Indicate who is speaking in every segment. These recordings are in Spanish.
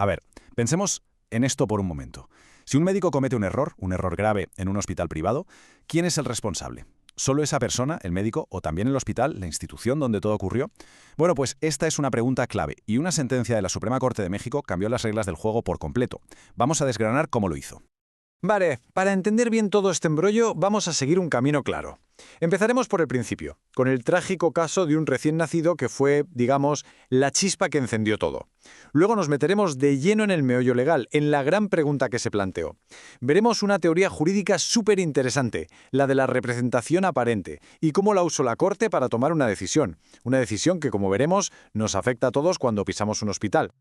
Speaker 1: A ver, pensemos en esto por un momento. Si un médico comete un error grave en un hospital privado, ¿quién es el responsable? ¿Solo esa persona, el médico, o también el hospital, la institución donde todo ocurrió? Bueno, pues esta es una pregunta clave, y una sentencia de la Suprema Corte de México cambió las reglas del juego por completo. Vamos a desgranar cómo lo hizo.
Speaker 2: Vale, para entender bien todo este embrollo vamos a seguir un camino claro. Empezaremos por el principio, con el trágico caso de un recién nacido que fue, digamos, la chispa que encendió todo. Luego nos meteremos de lleno en el meollo legal, en la gran pregunta que se planteó. Veremos una teoría jurídica súper interesante, la de la representación aparente, y cómo la usó la Corte para tomar una decisión que, como veremos, nos afecta a todos cuando pisamos un hospital.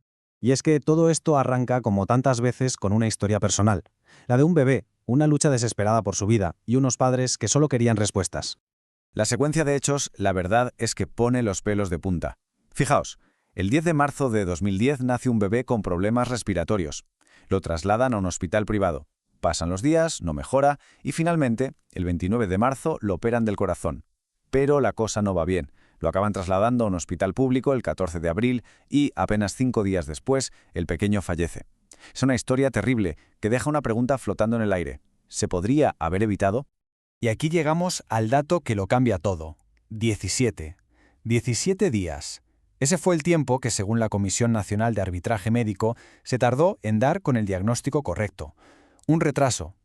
Speaker 3: Y es que todo esto arranca, como tantas veces, con una historia personal. La de un bebé, una lucha desesperada por su vida, y unos padres que solo querían respuestas.
Speaker 1: La secuencia de hechos, la verdad es que pone los pelos de punta. Fijaos, el 10 de marzo de 2010 nace un bebé con problemas respiratorios. Lo trasladan a un hospital privado. Pasan los días, no mejora, y finalmente, el 29 de marzo, lo operan del corazón. Pero la cosa no va bien. Lo acaban trasladando a un hospital público el 14 de abril y, apenas 5 días después, el pequeño fallece. Es una historia terrible que deja una pregunta flotando en el aire. ¿Se podría haber evitado?
Speaker 4: Y aquí llegamos al dato que lo cambia todo. 17. 17 días. Ese fue el tiempo que, según la Comisión Nacional de Arbitraje Médico, se tardó en dar con el diagnóstico correcto. Un retraso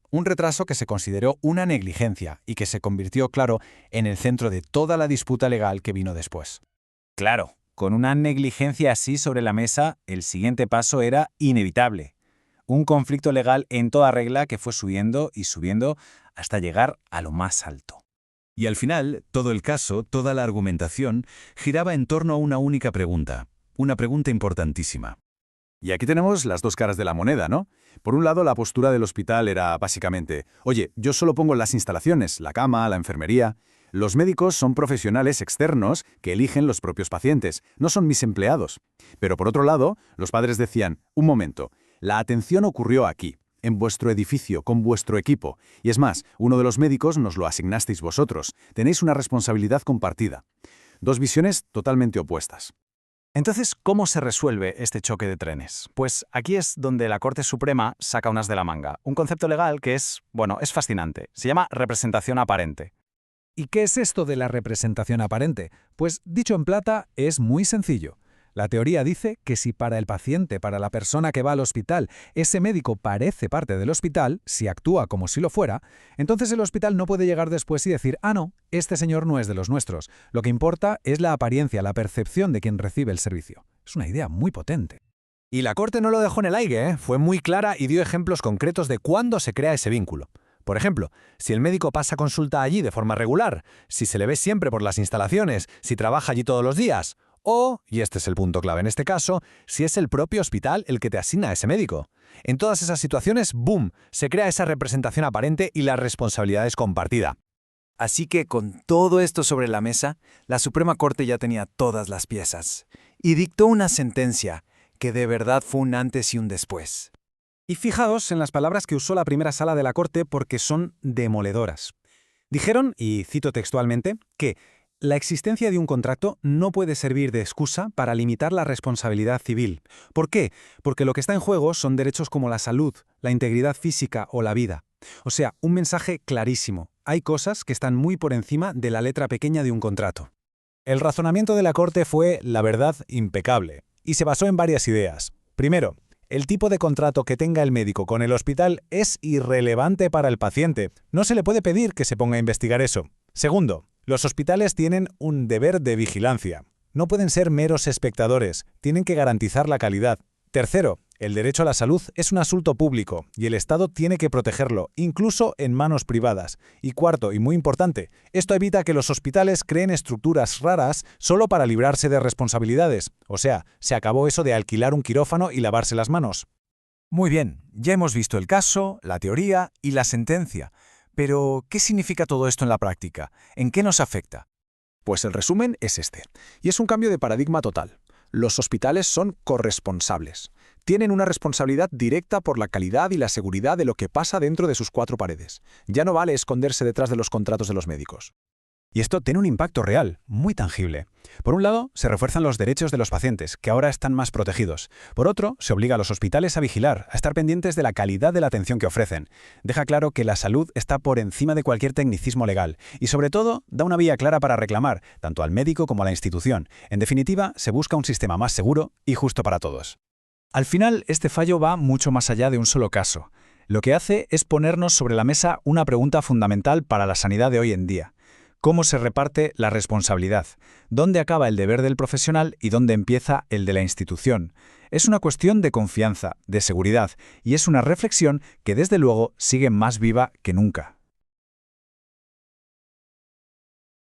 Speaker 4: que se consideró una negligencia y que se convirtió, claro, en el centro de toda la disputa legal que vino después.
Speaker 5: Claro, con una negligencia así sobre la mesa, el siguiente paso era inevitable. Un conflicto legal en toda regla que fue subiendo y subiendo hasta llegar a lo más alto.
Speaker 6: Y al final, todo el caso, toda la argumentación, giraba en torno a una única pregunta. Una pregunta importantísima.
Speaker 1: Y aquí tenemos las dos caras de la moneda, ¿no? Por un lado, la postura del hospital era básicamente, oye, yo solo pongo las instalaciones, la cama, la enfermería. Los médicos son profesionales externos que eligen los propios pacientes, no son mis empleados. Pero por otro lado, los padres decían, un momento, la atención ocurrió aquí, en vuestro edificio, con vuestro equipo. Y es más, uno de los médicos nos lo asignasteis vosotros. Tenéis una responsabilidad compartida. Dos visiones totalmente opuestas.
Speaker 4: Entonces, ¿cómo se resuelve este choque de trenes? Pues aquí es donde la Corte Suprema saca unas de la manga. Un concepto legal que es fascinante. Se llama representación aparente.
Speaker 7: ¿Y qué es esto de la representación aparente? Pues, dicho en plata, es muy sencillo. La teoría dice que si para el paciente, para la persona que va al hospital, ese médico parece parte del hospital, si actúa como si lo fuera, entonces el hospital no puede llegar después y decir, no, este señor no es de los nuestros. Lo que importa es la apariencia, la percepción de quien recibe el servicio. Es una idea muy potente.
Speaker 2: Y la Corte no lo dejó en el aire, ¿eh? Fue muy clara y dio ejemplos concretos de cuándo se crea ese vínculo. Por ejemplo, si el médico pasa consulta allí de forma regular, si se le ve siempre por las instalaciones, si trabaja allí todos los días, o, y este es el punto clave en este caso, si es el propio hospital el que te asigna a ese médico. En todas esas situaciones, ¡boom!, se crea esa representación aparente y la responsabilidad es compartida.
Speaker 4: Así que, con todo esto sobre la mesa, la Suprema Corte ya tenía todas las piezas y dictó una sentencia que de verdad fue un antes y un después.
Speaker 3: Y fijaos en las palabras que usó la primera sala de la Corte porque son demoledoras. Dijeron, y cito textualmente, que la existencia de un contrato no puede servir de excusa para limitar la responsabilidad civil. ¿Por qué? Porque lo que está en juego son derechos como la salud, la integridad física o la vida. O sea, un mensaje clarísimo. Hay cosas que están muy por encima de la letra pequeña de un contrato.
Speaker 7: El razonamiento de la Corte fue, la verdad, impecable, y se basó en varias ideas. Primero, el tipo de contrato que tenga el médico con el hospital es irrelevante para el paciente. No se le puede pedir que se ponga a investigar eso. Segundo, los hospitales tienen un deber de vigilancia. No pueden ser meros espectadores, tienen que garantizar la calidad. Tercero, el derecho a la salud es un asunto público y el Estado tiene que protegerlo, incluso en manos privadas. Y cuarto, y muy importante, esto evita que los hospitales creen estructuras raras solo para librarse de responsabilidades. O sea, se acabó eso de alquilar un quirófano y lavarse las manos.
Speaker 4: Muy bien, ya hemos visto el caso, la teoría y la sentencia. Pero, ¿qué significa todo esto en la práctica? ¿En qué nos afecta?
Speaker 2: Pues el resumen es este. Y es un cambio de paradigma total. Los hospitales son corresponsables. Tienen una responsabilidad directa por la calidad y la seguridad de lo que pasa dentro de sus cuatro paredes. Ya no vale esconderse detrás de los contratos de los médicos.
Speaker 3: Y esto tiene un impacto real, muy tangible. Por un lado, se refuerzan los derechos de los pacientes, que ahora están más protegidos. Por otro, se obliga a los hospitales a vigilar, a estar pendientes de la calidad de la atención que ofrecen. Deja claro que la salud está por encima de cualquier tecnicismo legal. Y sobre todo, da una vía clara para reclamar, tanto al médico como a la institución. En definitiva, se busca un sistema más seguro y justo para todos.
Speaker 2: Al final, este fallo va mucho más allá de un solo caso. Lo que hace es ponernos sobre la mesa una pregunta fundamental para la sanidad de hoy en día. ¿Cómo se reparte la responsabilidad? ¿Dónde acaba el deber del profesional y dónde empieza el de la institución? Es una cuestión de confianza, de seguridad, y es una reflexión que desde luego sigue más viva que nunca.